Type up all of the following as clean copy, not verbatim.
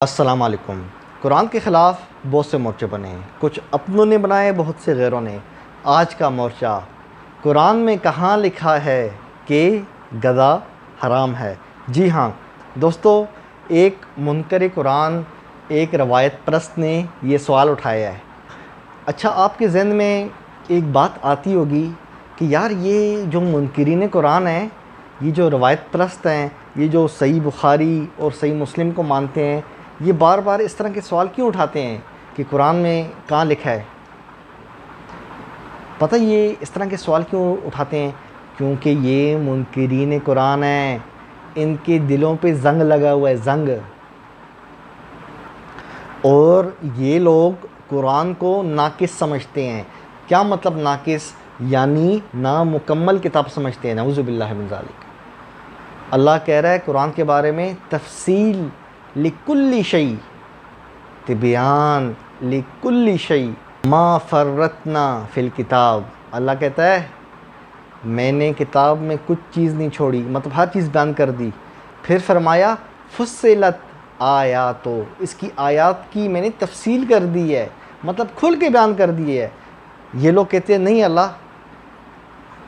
السلام علیکم۔ قرآن کے خلاف بہت سے مورچے بنے ہیں، کچھ اپنوں نے بنائے، بہت سے غیروں نے۔ آج کا مورچہ، قرآن میں کہاں لکھا ہے کہ گدھا حرام ہے؟ جی ہاں دوستو، ایک منکر قرآن، ایک روایت پرست نے یہ سوال اٹھایا ہے۔ اچھا، آپ کے ذہن میں ایک بات آتی ہوگی کہ یار یہ جو منکرین قرآن ہیں، یہ جو روایت پرست ہیں، یہ جو صحیح بخاری اور صحیح مسلم کو مانتے ہیں، یہ بار بار اس طرح کے سوال کیوں اٹھاتے ہیں کہ قرآن میں کہاں لکھا ہے؟ پتہ یہ اس طرح کے سوال کیوں اٹھاتے ہیں؟ کیونکہ یہ منکرین قرآن ہیں، ان کے دلوں پہ زنگ لگا ہوا ہے، زنگ۔ اور یہ لوگ قرآن کو ناقص سمجھتے ہیں۔ کیا مطلب ناقص؟ یعنی نامکمل کتاب سمجھتے ہیں، نعوذ باللہ من ذالک۔ اللہ کہہ رہا ہے قرآن کے بارے میں، تفصیل لکل شیء، تبیان لکل شیء، ما فرطنا فی الکتاب۔ اللہ کہتا ہے میں نے کتاب میں کچھ چیز نہیں چھوڑی، مطلب ہر چیز بیان کر دی۔ پھر فرمایا فصلت آیاتو، اس کی آیات کی میں نے تفصیل کر دی ہے، مطلب کھل کے بیان کر دی ہے۔ یہ لوگ کہتے ہیں نہیں اللہ،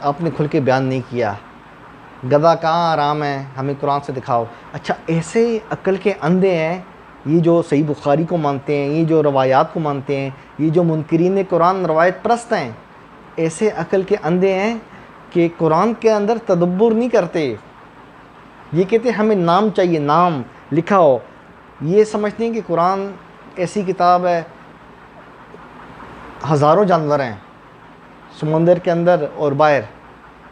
آپ نے کھل کے بیان نہیں کیا، گدھا کہاں حرام ہے، ہمیں قرآن سے دکھاؤ۔ اچھا، ایسے عقل کے اندھے ہیں یہ جو صحیح بخاری کو مانتے ہیں، یہ جو روایات کو مانتے ہیں، یہ جو منکرین قرآن روایت پرست ہیں، ایسے عقل کے اندھے ہیں کہ قرآن کے اندر تدبر نہیں کرتے۔ یہ کہتے ہیں ہمیں نام چاہیے، نام لکھا ہو۔ یہ سمجھتے ہیں کہ قرآن ایسی کتاب ہے، ہزاروں جانور ہیں سمندر کے اندر اور باہر،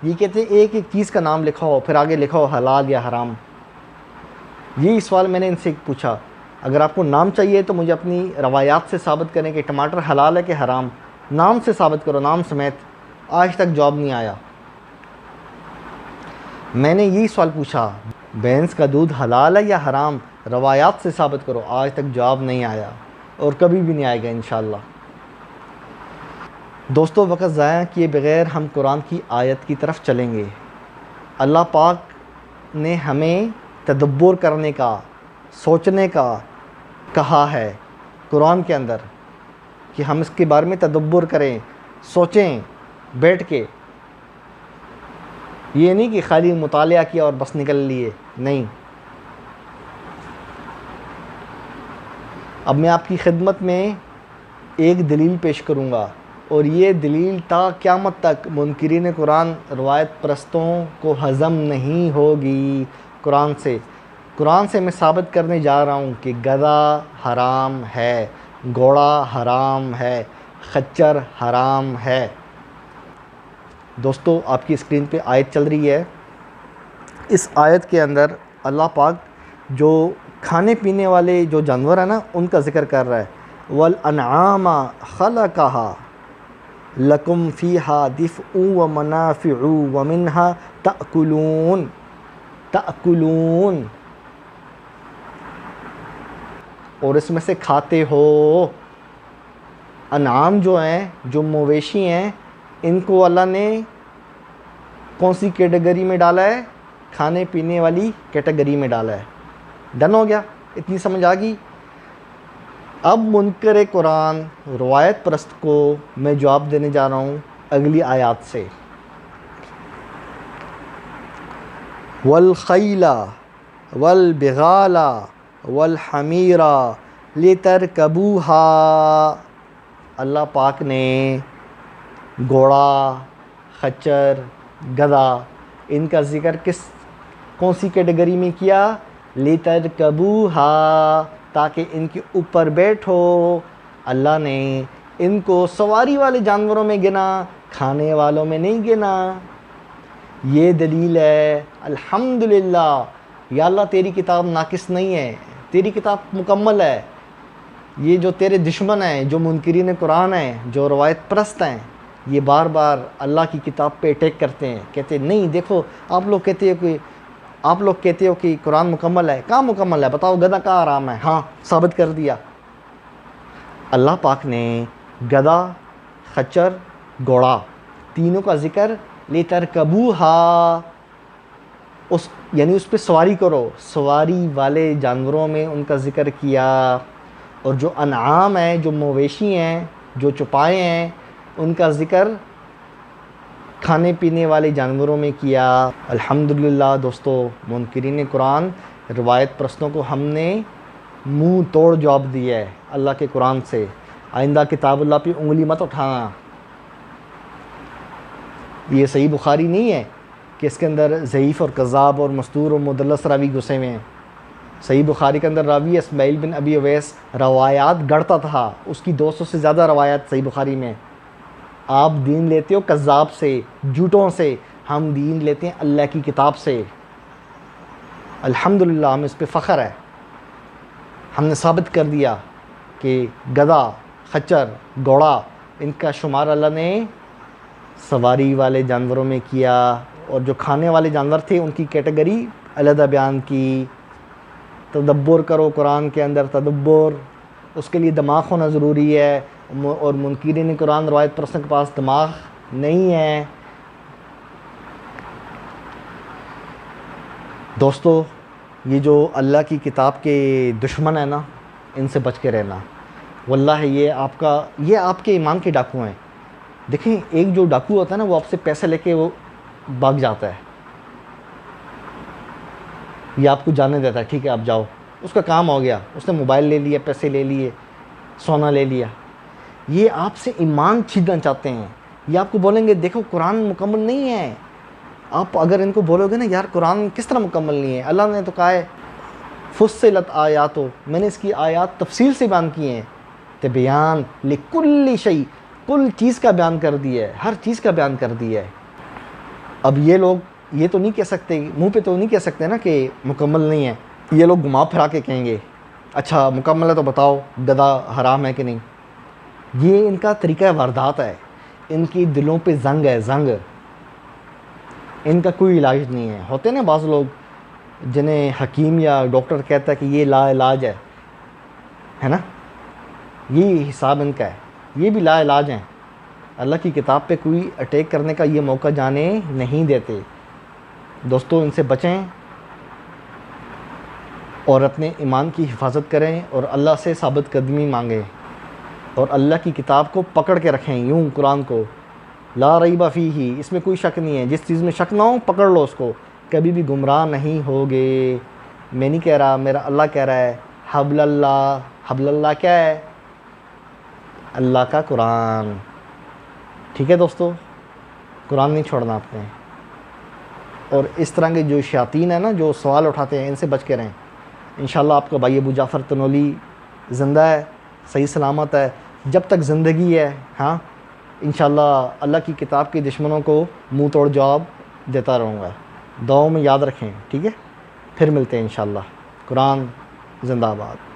یہ کہتے ہیں ایک ایک چیز کا نام لکھا ہو، پھر آگے لکھا ہو حلال یا حرام۔ یہی سوال میں نے ان سے پوچھا، اگر آپ کو نام چاہیے تو مجھے اپنی روایات سے ثابت کریں کہ ٹماٹر حلال ہے کہ حرام، نام سے ثابت کرو، نام سمیت۔ آج تک جواب نہیں آیا۔ میں نے یہی سوال پوچھا، بھینس کا دودھ حلال ہے یا حرام، روایات سے ثابت کرو، آج تک جواب نہیں آیا اور کبھی بھی نہیں آئے گا انشاءاللہ۔ دوستو، وقت ضائع کیے بغیر ہم قرآن کی آیت کی طرف چلیں گے۔ اللہ پاک نے ہمیں تدبر کرنے کا، سوچنے کا کہا ہے قرآن کے اندر، کہ ہم اس کے بارے میں تدبر کریں، سوچیں بیٹھ کے۔ یہ نہیں کہ خالی مطالعہ کیا اور بس نکل لیے، نہیں۔ اب میں آپ کی خدمت میں ایک دلیل پیش کروں گا، اور یہ دلیل تا قیامت تک منکرین قرآن روایت پرستوں کو ہضم نہیں ہوگی۔ قرآن سے میں ثابت کرنے جا رہا ہوں کہ گدھا حرام ہے، گھوڑا حرام ہے، خچر حرام ہے۔ دوستو، آپ کی اسکرین پہ آیت چل رہی ہے۔ اس آیت کے اندر اللہ پاک جو کھانے پینے والے جو جانور ہیں نا، ان کا ذکر کر رہا ہے۔ وَالْأَنْعَامَ خَلَقَهَا لَكُمْ فِيهَا دِفْءٌ وَمَنَافِعُ وَمِنْهَا تَأْكُلُونَ، اور اس میں سے کھاتے ہو۔ انعام جو ہیں، جو مویشی ہیں، ان کو اللہ نے کون سی کیٹیگری میں ڈالا ہے؟ کھانے پینے والی کیٹیگری میں ڈالا ہے۔ ڈن ہو گیا؟ اتنی سمجھ آ گئی؟ اب منکر قرآن روایت پرست کو میں جواب دینے جا رہا ہوں اگلی آیات سے۔ وَالْخَيْلَ وَالْبِغَالَ وَالْحَمِيرَ لِتَرْكَبُوهَا، اللہ پاک نے گھوڑا، خچر، گدھا، ان کا ذکر کون سی کیٹیگری میں کیا؟ لِتَرْكَبُوهَا، تاکہ ان کے اوپر بیٹھو۔ اللہ نے ان کو سواری والے جانوروں میں گنا، کھانے والوں میں نہیں گنا۔ یہ دلیل ہے۔ الحمدللہ، یا اللہ تیری کتاب ناقص نہیں ہے، تیری کتاب مکمل ہے۔ یہ جو تیرے دشمن ہیں، جو منکرین قرآن ہیں، جو روایت پرست ہیں، یہ بار بار اللہ کی کتاب پہ اٹیک کرتے ہیں، کہتے ہیں نہیں دیکھو، آپ لوگ کہتے ہو کہ قرآن مکمل ہے۔ کہاں مکمل ہے؟ بتاؤ گدھا کہاں حرام ہے؟ ہاں، ثابت کر دیا۔ اللہ پاک نے گدھا، خچر، گھوڑا، تینوں کا ذکر لِتَرْكَبُوهَا، اس یعنی اس پہ سواری کرو، سواری والے جانوروں میں ان کا ذکر کیا، اور جو انعام ہیں، جو مویشی ہیں، جو چوپائے ہیں، ان کا ذکر کھانے پینے والے جانوروں میں کیا۔ الحمدللہ دوستو، منکرین قرآن، روایت پرستوں کو ہم نے منہ توڑ جواب دیا ہے اللہ کے قرآن سے۔ آئندہ کتاب اللہ پہ انگلی مت اٹھانا۔ یہ صحیح بخاری نہیں ہے کہ اس کے اندر ضعیف اور کذاب اور مستور اور مدلس راوی گھسے ہوئے ہیں۔ صحیح بخاری کے اندر راوی اسماعیل بن ابی اویس روایات گڑتا تھا، اس کی 200 سے زیادہ روایات صحیح بخاری میں۔ آپ دین لیتے ہو کذاب سے، جھوٹوں سے، ہم دین لیتے ہیں اللہ کی کتاب سے۔ الحمدللہ ہم اس پہ فخر ہے۔ ہم نے ثابت کر دیا کہ گدھا، خچر، گھوڑا، ان کا شمار اللہ نے سواری والے جانوروں میں کیا، اور جو کھانے والے جانور تھے ان کی کیٹیگری علیحدہ بیان کی۔ تدبر کرو قرآن کے اندر، تدبر، اس کے لیے دماغ ہونا ضروری ہے، اور منکرین قرآن روایت پرستوں کے پاس دماغ نہیں ہے۔ دوستو، یہ جو اللہ کی کتاب کے دشمن ہیں نا، ان سے بچ کے رہنا۔ واللہ یہ آپ کے ایمان کے ڈاکو ہیں۔ دیکھیں، ایک جو ڈاکو ہوتا ہے نا، وہ آپ سے پیسے لے کے وہ بھاگ جاتا ہے، یہ آپ کو جانے دیتا ہے، ٹھیک ہے آپ جاؤ، اس کا کام ہو گیا، اس نے موبائل لے لیا، پیسے لے لیے، سونا لے لیا۔ یہ آپ سے ایمان چھیننا چاہتے ہیں، یہ آپ کو بولیں گے دیکھو قرآن مکمل نہیں ہے۔ آپ اگر ان کو بولو گے نا یار قرآن کس طرح مکمل نہیں ہے، اللہ نے تو کہا ہے فصلت آیاتو، میں نے اس کی آیات تفصیل سے بیان کی ہیں، تبیان لکل شیء، کل چیز کا بیان کر دیا ہے، ہر چیز کا بیان کر دیا ہے۔ اب یہ لوگ یہ تو نہیں کہہ سکتے، منہ پہ تو نہیں کہہ سکتے نا کہ مکمل نہیں ہے، یہ لوگ گھما پھرا کے کہیں گے اچھا مکمل ہے تو بتاؤ گدھا حرام ہے کہ نہیں۔ یہ ان کا طریقہ واردات ہے، ان کی دلوں پہ زنگ ہے، زنگ، ان کا کوئی علاج نہیں ہے۔ ہوتے نا بعض لوگ جنہیں حکیم یا ڈاکٹر کہتا ہے کہ یہ لا علاج ہے نا، یہ حساب ان کا ہے، یہ بھی لا علاج ہیں، اللہ کی کتاب پہ کوئی اٹیک کرنے کا یہ موقع جانے نہیں دیتے۔ دوستو ان سے بچیں اور اپنے ایمان کی حفاظت کریں، اور اللہ سے ثابت قدمی مانگیں، اور اللہ کی کتاب کو پکڑ کے رکھیں، یوں قرآن کو، لا ریب فیہ، اس میں کوئی شک نہیں ہے، جس چیز میں شک نہ ہو پکڑ لو اس کو، کبھی بھی گمراہ نہیں ہوگے۔ میں نہیں کہہ رہا، میرا اللہ کہہ رہا ہے، حبل اللہ، حبل اللہ کیا ہے؟ اللہ کا قرآن، ٹھیک ہے دوستو، قرآن نہیں چھوڑنا آپ نے۔ اور اس طرح کے جو شیاطین ہیں نا جو سوال اٹھاتے ہیں، ان سے بچ کے رہیں۔ انشاءاللہ آپ کا بھائی ابو جعفر تنولی زندہ ہے، صحیح سلامت ہے، جب تک زندگی ہے، ہاں انشاءاللہ اللہ کی کتاب کے دشمنوں کو منہ توڑ جواب دیتا رہوں گا۔ دعاؤں میں یاد رکھیں، ٹھیک ہے، پھر ملتے ہیں انشاءاللہ۔ قرآن زندہ باد۔